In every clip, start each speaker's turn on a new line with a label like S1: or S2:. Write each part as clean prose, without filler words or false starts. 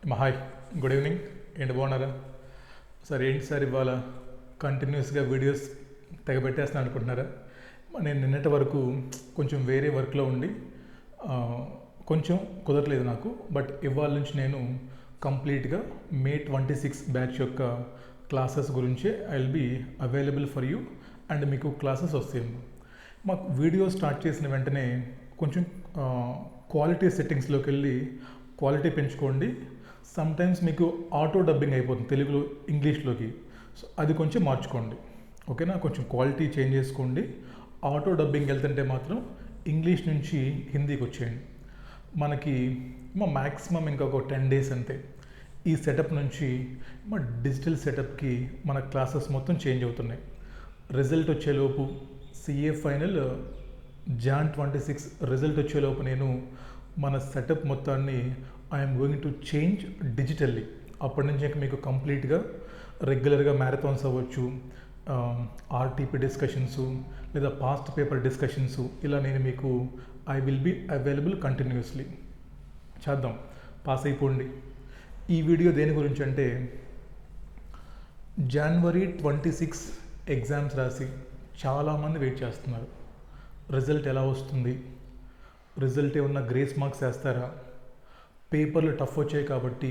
S1: Hi, good evening. ఏంటి బాగున్నారా? Sir ఏంటి సార్ ఇవాళ కంటిన్యూస్గా వీడియోస్ తెగబెట్టేస్తాను అనుకుంటున్నారా? నేను నిన్నటి వరకు కొంచెం వేరే వర్క్లో ఉండి ఆ, కొంచెం కుదరలేదు నాకు. బట్ ఇవాళ నుంచి నేను కంప్లీట్గా మే 26 బ్యాచ్ యొక్క క్లాసెస్ గురించి I will be available for you and మీకు క్లాసెస్ వస్తాయి. మాకు వీడియో స్టార్ట్ చేసిన వెంటనే కొంచెం క్వాలిటీ సెట్టింగ్స్లోకి వెళ్ళి క్వాలిటీ పెంచుకోండి. సమ్టైమ్స్ మీకు ఆటో డబ్బింగ్ అయిపోతుంది తెలుగులో ఇంగ్లీష్లోకి, సో అది కొంచెం మార్చుకోండి. ఓకేనా? కొంచెం క్వాలిటీ చేంజ్ చేసుకోండి. ఆటో డబ్బింగ్ వెళ్తుంటే మాత్రం ఇంగ్లీష్ నుంచి హిందీకి వచ్చేయండి. మనకి మ్యాక్సిమం ఇంకొక 10 days అంతే. ఈ సెటప్ నుంచి డిజిటల్ సెటప్కి మన క్లాసెస్ మొత్తం చేంజ్ అవుతున్నాయి. రిజల్ట్ వచ్చేలోపు సిఏ ఫైనల్ జాన్ 26 రిజల్ట్ వచ్చేలోపు నేను మన సెటప్ మొత్తాన్ని I'm going to change digitally. అప్పటి నుంచి మీకు కంప్లీట్గా రెగ్యులర్గా మ్యారథాన్స్ అవ్వచ్చు, ఆర్టీపీ డిస్కషన్స్ లేదా పాస్ట్ పేపర్ డిస్కషన్స్, ఇలా నేను మీకు I will be available continuously. చేద్దాం, పాస్ అయిపోండి. ఈ వీడియో దేని గురించి అంటే, జనవరి 26 ఎగ్జామ్స్ రాసి చాలామంది వెయిట్ చేస్తున్నారు. రిజల్ట్ ఎలా వస్తుంది, రిజల్ట్ ఏమన్నా గ్రేస్ మార్క్స్ వేస్తారా, పేపర్లు టఫ్ వచ్చాయి కాబట్టి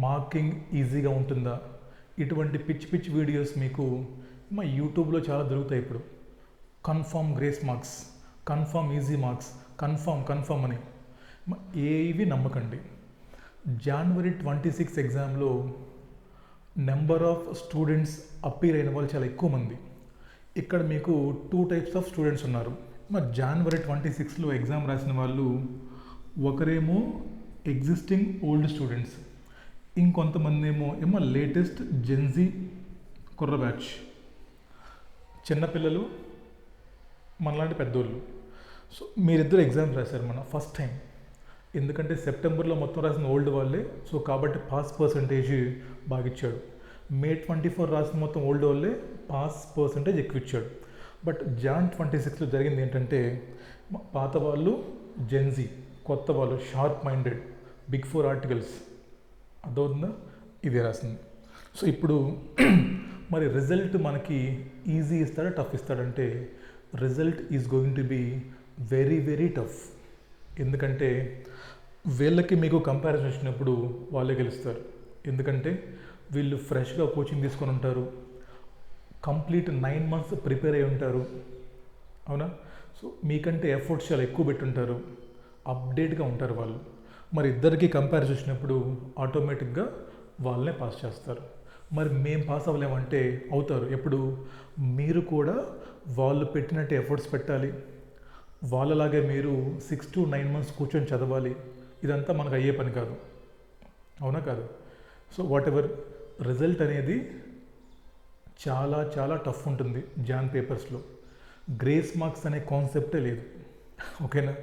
S1: మార్కింగ్ ఈజీగా ఉంటుందా, ఇటువంటి పిచ్చి వీడియోస్ మీకు మా యూట్యూబ్లో చాలా దొరుకుతాయి ఇప్పుడు. Confirm grace marks, confirm easy marks, confirm అని ఏవి నమ్మకండి. జనవరి 26 ఎగ్జామ్లో నెంబర్ ఆఫ్ స్టూడెంట్స్ అప్పీర్ అయిన వాళ్ళు చాలా ఎక్కువ మంది. ఇక్కడ మీకు 2 types ఆఫ్ స్టూడెంట్స్ ఉన్నారు. జనవరి 26లో ఎగ్జామ్ రాసిన వాళ్ళు ఒకరేమో ఎగ్జిస్టింగ్ ఓల్డ్ స్టూడెంట్స్, ఇంకొంతమంది ఏమో లేటెస్ట్ జెన్జీ కుర్ర బ్యాచ్, చిన్నపిల్లలు, మనలాంటి పెద్దోళ్ళు. సో మీరిద్దరు ఎగ్జామ్స్ రాశారు మన ఫస్ట్ టైం. ఎందుకంటే సెప్టెంబర్లో మొత్తం రాసిన ఓల్డ్ వాళ్ళే, సో కాబట్టి పాస్ పర్సంటేజ్ బాగా ఇచ్చాడు. మే 24 రాసిన మొత్తం ఓల్డ్ వాళ్ళే, పాస్ పర్సంటేజ్ ఎక్కువ ఇచ్చాడు. బట్ జాన్ 26లో జరిగింది ఏంటంటే, పాత వాళ్ళు జెన్జీ, కొత్త వాళ్ళు షార్ప్ మైండెడ్, బిగ్ 4 ఆర్టికల్స్, అర్థవుతుందా? ఇదే రాసింది. సో ఇప్పుడు మరి రిజల్ట్ మనకి ఈజీ ఇస్తాడా టఫ్ ఇస్తాడంటే, result is going to be very tough. ఎందుకంటే వీళ్ళకి మీకు కంపారిజన్ వచ్చినప్పుడు వాళ్ళే గెలుస్తారు. ఎందుకంటే వీళ్ళు ఫ్రెష్గా కోచింగ్ తీసుకొని ఉంటారు, కంప్లీట్ 9 months ప్రిపేర్ అయి ఉంటారు, అవునా? సో మీకంటే ఎఫర్ట్స్ చాలా ఎక్కువ పెట్టుంటారు, అప్డేట్గా ఉంటారు వాళ్ళు. మరి ఇద్దరికి కంపారిజన్ వచ్చినప్పుడు ఆటోమేటిక్గా వాళ్ళనే పాస్ చేస్తారు. మరి మేము పాస్ అవ్వలేమంటే అవుతారు. ఎప్పుడు మీరు కూడా వాళ్ళు పెట్టినట్టు ఎఫర్ట్స్ పెట్టాలి, వాళ్ళలాగే మీరు 6 to 9 months కూర్చొని చదవాలి. ఇదంతా మనకు అయ్యే పని కాదు, అవునా కాదు? సో వాట్ ఎవర్, రిజల్ట్ అనేది చాలా టఫ్ ఉంటుంది. జాన్ పేపర్స్లో గ్రేస్ మార్క్స్ అనే కాన్సెప్టే లేదు, ఓకేనా?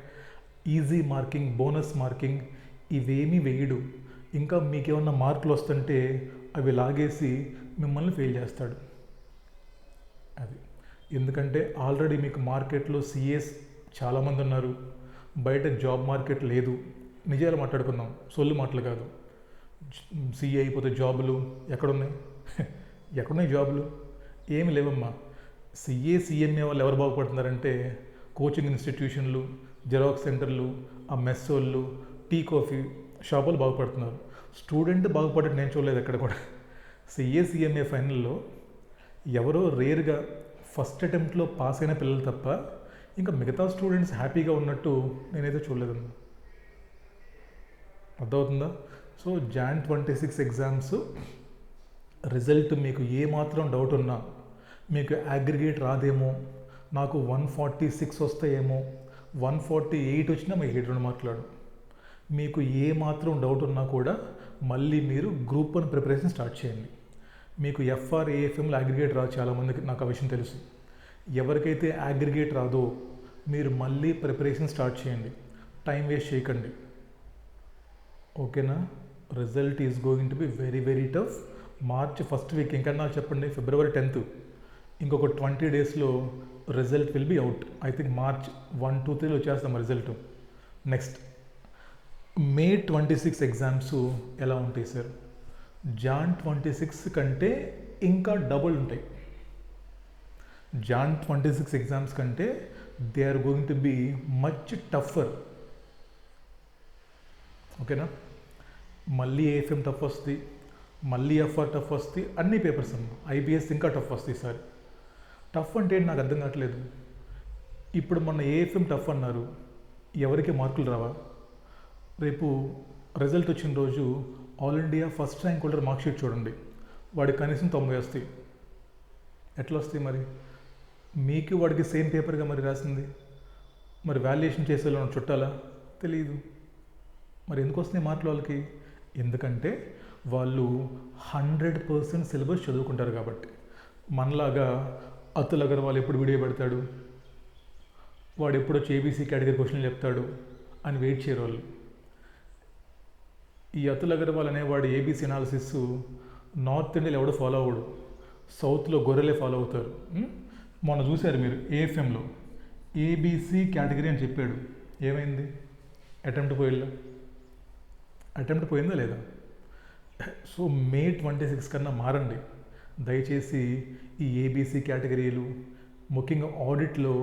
S1: ఈజీ మార్కింగ్, బోనస్ మార్కింగ్ ఇవేమీ వేయడు. ఇంకా మీకేమన్నా మార్కులు వస్తుంటే అవి లాగేసి మిమ్మల్ని ఫెయిల్ చేస్తాడు. అది ఎందుకంటే ఆల్రెడీ మీకు మార్కెట్లో సిఏస్ చాలామంది ఉన్నారు, బయట జాబ్ మార్కెట్ లేదు. నిజాలు మాట్లాడుకుందాం, సొల్లు మాటలు కాదు. సిఏ అయిపోతే జాబులు ఎక్కడున్నాయి? ఎక్కడున్నాయి జాబులు? ఏమి లేవమ్మా. సిఎంఏ వాళ్ళు ఎవరు బాగుపడుతున్నారంటే కోచింగ్ ఇన్స్టిట్యూషన్లు, జెరాక్స్ సెంటర్లు, ఆ మెస్ వాళ్ళు, టీ కాఫీ షాపులు బాగుపడుతున్నారు. స్టూడెంట్ బాగుపడేది నేను చూడలేదు ఎక్కడ కూడా. సిఎంఏ ఫైనల్లో ఎవరో రేర్గా ఫస్ట్ అటెంప్ట్లో పాస్ అయిన పిల్లలు తప్ప ఇంకా మిగతా స్టూడెంట్స్ హ్యాపీగా ఉన్నట్టు నేనైతే చూడలేదమ్మా. అర్థమవుతుందా? సో జాన్ 26 ఎగ్జామ్స్ రిజల్ట్ మీకు ఏమాత్రం డౌట్ ఉన్నా, మీకు అగ్రిగేట్ రాదేమో, నాకు 146 వస్తాయేమో, 148 వచ్చినా మీకు 2 మార్కులాడు. మీకు ఏమాత్రం డౌట్ ఉన్నా కూడా మళ్ళీ మీరు గ్రూప్ 1 ప్రిపరేషన్ స్టార్ట్ చేయండి. మీకు ఏఎఫ్ఎంలో అగ్రిగేట్ రాదు చాలామందికి, నాకు ఆ విషయం తెలుసు. ఎవరికైతే అగ్రిగేట్ రాదో మీరు మళ్ళీ ప్రిపరేషన్ స్టార్ట్ చేయండి, టైం వేస్ట్ చేయకండి, ఓకేనా? Result is going to be very tough. March first week, ఇంకన్నా చెప్పండి February 10th, ఇంకొక 20 daysలో result will be out. I think March 1, 2, 3 వచ్చేస్తాం రిజల్ట్. నెక్స్ట్ మే 26 ఎగ్జామ్స్ ఎలా ఉంటాయి సార్? జాన్ 26 కంటే ఇంకా డబుల్ ఉంటాయి. జాన్ 26 ఎగ్జామ్స్ కంటే they are going to be much tougher. ఓకేనా? మళ్ళీ ఏఎఫ్ఎం టఫ్ వస్తుంది, మళ్ళీ ఎఫ్ఆర్ టఫ్ వస్తుంది, అన్ని పేపర్స్ అమ్మా. ఐబిఎస్ ఇంకా టఫ్ వస్తాయి సార్. టఫ్ అంటే నాకు అర్థం కావట్లేదు. ఇప్పుడు మొన్న ఏఎఫ్ఎం టఫ్ అన్నారు, ఎవరికి మార్కులు రావా? రేపు రిజల్ట్ వచ్చిన రోజు all India first rank holder mark sheet చూడండి, వాడికి కనీసం 90 వస్తాయి. ఎట్లా వస్తాయి మరి? మీకు వాడికి సేమ్ పేపర్గా మరి రాసింది. మరి వాల్యుయేషన్ చేసేలా చుట్టాలా? తెలియదు. మరి ఎందుకు వస్తున్నాయి మార్కులు వాళ్ళకి? ఎందుకంటే వాళ్ళు 100% సిలబస్ చదువుకుంటారు కాబట్టి. మనలాగా అతుల్ అగర్వాల్ ఎప్పుడు వీడియో పెడతాడు, వాడు ఎప్పుడో ఏబీసీ కేటగిరీ క్వశ్చన్లు చెప్తాడు అని వెయిట్ చేయరు వాళ్ళు. ఈ అతుల్ అగర్వాల్ అనేవాడు ఏబీసీ అనాలిసిస్ నార్త్ ఇండియాలో ఎవడో ఫాలో అవ్వడు, సౌత్లో గొర్రెలే ఫాలో అవుతారు. మొన్న చూశారు మీరు ఏఎఫ్ఎంలో ఏబీసీ కేటగిరీ అని చెప్పాడు, ఏమైంది? అటెంప్ట్ పోయిందా లేదా? సో మే 26 కన్నా మారండి దయచేసి. ఈ ఏబీసీ కేటగిరీలు ముఖ్యంగా ఆడిట్లో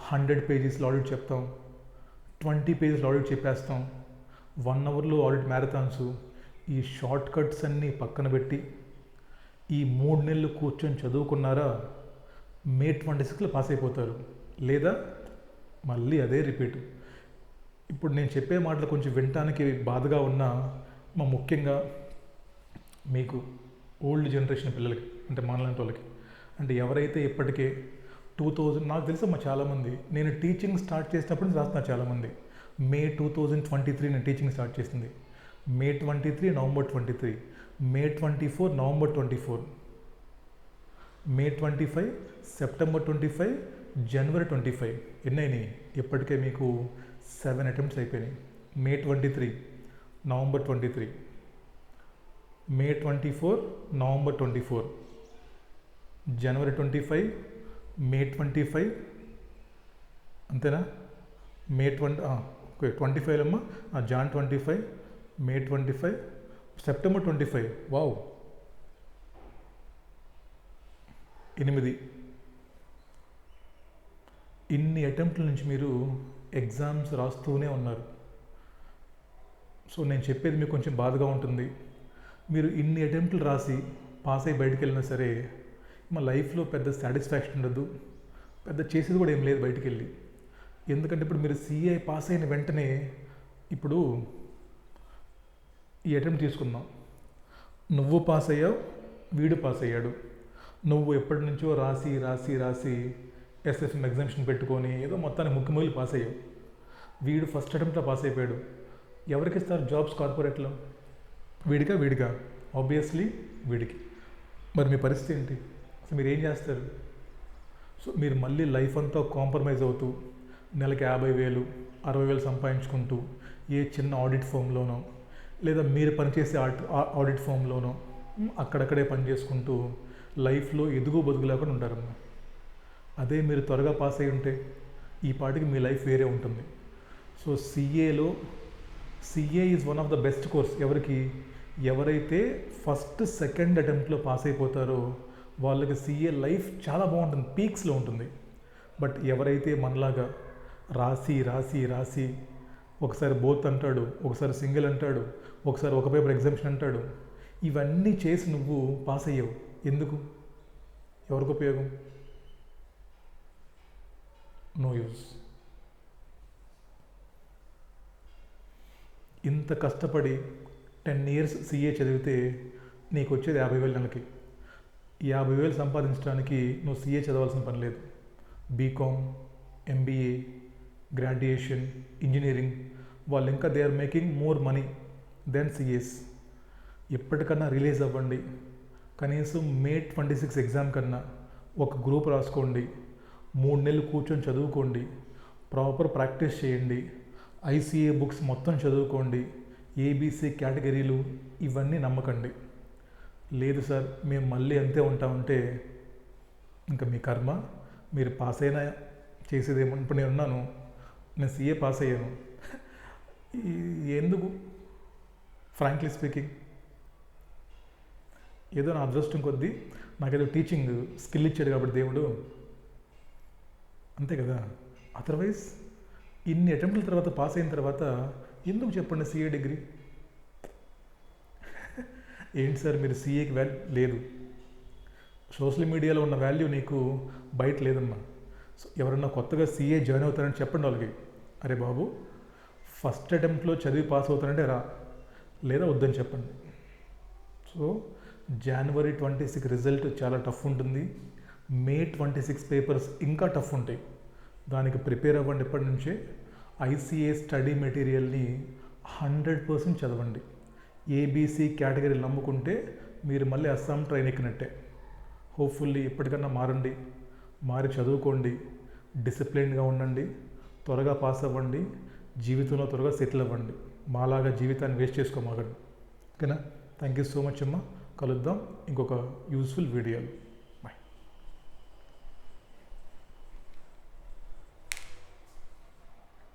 S1: 100 పేజెస్లో ఆడిట్ చెప్తాం, 20 పేజెస్లో ఆడిట్ చెప్పేస్తాం, 1 అవర్లో ఆడిట్ మ్యారథాన్స్. ఈ షార్ట్ కట్స్ అన్నీ పక్కన పెట్టి ఈ 3 నెలలు కూర్చొని చదువుకున్నారా మే 26లో పాస్ అయిపోతారు, లేదా మళ్ళీ అదే రిపీట్. ఇప్పుడు నేను చెప్పే మాటలు కొంచెం వినటానికి బాధగా ఉన్నా, ముఖ్యంగా మీకు ఓల్డ్ జనరేషన్ పిల్లలకి, అంటే మనలాంటి వాళ్ళకి, అంటే ఎవరైతే ఇప్పటికే 2000 నాకు తెలుసమ్మా చాలామంది, నేను టీచింగ్ స్టార్ట్ చేసినప్పుడు రాస్తున్నారు చాలామంది. మే 2023 నేను టీచింగ్ స్టార్ట్ చేసింది. మే 23 నవంబర్ 23, మే 24 నవంబర్ 24, మే 25 సెప్టెంబర్ 25, జనవరి 25. ఎన్నైనాయి? ఇప్పటికే మీకు 7 అటెంప్ట్స్ అయిపోయినాయి. మే 23 నవంబర్ 23, మే 24 నవంబర్ 24, జనవరి 25, మే 25, అంతేనా? మే 25 అమ్మా, జాన్ 25, మే 25, సెప్టెంబర్ 25. వావ్, 8. ఇన్ని అటెంప్ట్ల నుంచి మీరు ఎగ్జామ్స్ రాస్తూనే ఉన్నారు. సో నేను చెప్పేది మీకు కొంచెం బాధగా ఉంటుంది. మీరు ఇన్ని అటెంప్ట్లు రాసి పాస్ అయ్యి బయటికి వెళ్ళినా సరే మా లైఫ్లో పెద్ద సాటిస్ఫాక్షన్ ఉండదు, పెద్ద చేసేది కూడా ఏం లేదు బయటికి వెళ్ళి. ఎందుకంటే ఇప్పుడు మీరు సిఏ పాస్ అయిన వెంటనే, ఇప్పుడు ఈ అటెంప్ట్ తీసుకుందాం, నువ్వు పాస్ అయ్యావు, వీడు పాస్ అయ్యాడు. నువ్వు ఎప్పటి నుంచో రాసి రాసి రాసి ఎస్ఎఫ్ఎం ఎగ్జామిషన్ పెట్టుకొని ఏదో మొత్తాన్ని ముఖ్యమూలి పాస్ అయ్యావు. వీడు ఫస్ట్ అటెంప్ట్లో పాస్ అయిపోయాడు. ఎవరికి ఇస్తారు జాబ్స్ కార్పొరేట్లో? వీడిగా ఆబ్వియస్లీ వీడికి. మరి మీ పరిస్థితి ఏంటి? అసలు మీరు ఏం చేస్తారు? సో మీరు మళ్ళీ లైఫ్ అంతా కాంప్రమైజ్ అవుతూ నెలకి 50,000 60,000 సంపాదించుకుంటూ ఏ చిన్న ఆడిట్ ఫామ్లోనో లేదా మీరు పనిచేసే ఆడిట్ ఫామ్లోనో అక్కడక్కడే పని చేసుకుంటూ లైఫ్లో ఎదుగు బదుగు లేకుండా ఉంటారమ్మా. అదే మీరు త్వరగా పాస్ అయి ఉంటే ఈ పాటికి మీ లైఫ్ వేరే ఉంటుంది. So CA is one of the best course. ఎవరైతే ఫస్ట్ సెకండ్ అటెంప్ట్లో పాస్ అయిపోతారో వాళ్ళకి సిఏ లైఫ్ చాలా బాగుంటుంది, పీక్స్లో ఉంటుంది. బట్ ఎవరైతే మనలాగా రాసి రాసి రాసి ఒకసారి బోత్ అంటాడు, ఒకసారి సింగిల్ అంటాడు, ఒకసారి ఒక పేపర్ ఎగ్జామ్షన్ అంటాడు, ఇవన్నీ చేసి నువ్వు పాస్ అయ్యావు, ఎందుకు? ఎవరికి ఉపయోగం? No use. ఇంత కష్టపడి 10 years సిఏ చదివితే నీకు వచ్చేది 50,000 నెలకి. 50,000 సంపాదించడానికి నువ్వు సిఏ చదవాల్సిన పని లేదు. బీకామ్, ఎంబీఏ, గ్రాడ్యుయేషన్, ఇంజనీరింగ్, వాళ్ళు ఇంకా they are making more money than CAs. ఎప్పటికన్నా రిలీజ్ అవ్వండి. కనీసం మే 26 ఎగ్జామ్ కన్నా ఒక గ్రూప్ రాసుకోండి, 3 నెలలు కూర్చొని చదువుకోండి, ప్రాపర్ ప్రాక్టీస్ చేయండి, ఐసీఏ బుక్స్ మొత్తం చదువుకోండి, ఏబీసీ కేటగిరీలు ఇవన్నీ నమ్మకండి. లేదు సార్ మేము మళ్ళీ అంతే ఉంటామంటే ఇంకా మీ కర్మ. మీరు పాస్ అయినా చేసేదేమో. ఇప్పుడు నేను ఉన్నాను, నేను సిఏ పాస్ అయ్యాను, ఎందుకు? ఫ్రాంక్లీ స్పీకింగ్, ఏదో నా అదృష్టం కొద్దీ నాకేదో టీచింగ్ స్కిల్ ఇచ్చాడు కాబట్టి దేవుడు, అంతే కదా. అదర్వైజ్ ఇన్ని అటెంప్ట్ల తర్వాత పాస్ అయిన తర్వాత ఎందుకు చెప్పండి సీఏ డిగ్రీ? ఏంటి సార్ మీరు సీఏకి వాల్యూ లేదు, సోషల్ మీడియాలో ఉన్న వాల్యూ నీకు బయట లేదమ్మా. సో ఎవరన్నా కొత్తగా సీఏ జాయిన్ అవుతారని చెప్పండి వాళ్ళకి, అరే బాబు ఫస్ట్ అటెంప్ట్లో చదివి పాస్ అవుతారంటే రా, లేదా వద్దని చెప్పండి. సో January 26 రిజల్ట్ చాలా టఫ్ ఉంటుంది. May 26 పేపర్స్ ఇంకా టఫ్ ఉంటాయి. దానికి ప్రిపేర్ అవ్వండి ఇప్పటి నుంచే. ICA స్టడీ మెటీరియల్ని 100% చదవండి. ABC కేటగిరీలు నమ్ముకుంటే మీరు మళ్ళీ అస్సాం ట్రైన్ ఎక్కినట్టే. హోప్ఫుల్లీ ఇప్పటికన్నా మారండి, మారి చదువుకోండి, డిసిప్లిన్గా ఉండండి, త్వరగా పాస్ అవ్వండి, జీవితంలో త్వరగా సెటిల్ అవ్వండి. మాలాగా జీవితాన్ని వేస్ట్ చేసుకోమాకండి. ఓకేనా? థ్యాంక్ యూ సో మచ్ అమ్మా. కలుద్దాం ఇంకొక యూస్ఫుల్ వీడియోలో.